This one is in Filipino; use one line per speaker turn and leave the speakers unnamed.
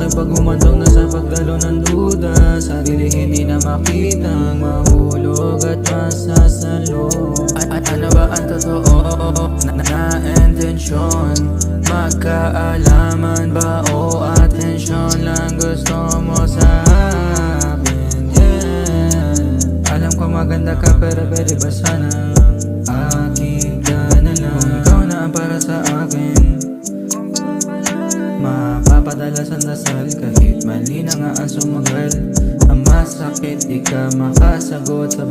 akin pag humantong na sa pagdalo ng duda. Sarili hindi na makitang mahulog at masasalo. Ano ba ang totoo na intensyon? Magkaalaman ba o atensyon lang gusto mo sa akin? Yeah. Alam ko maganda ka pero pwede ba sana akin ka na lang? Kung ikaw na ang para sa akin, mapapadala sa dasal kahit mali na nga ang sumagal. Ang masakit di ka makasagot sa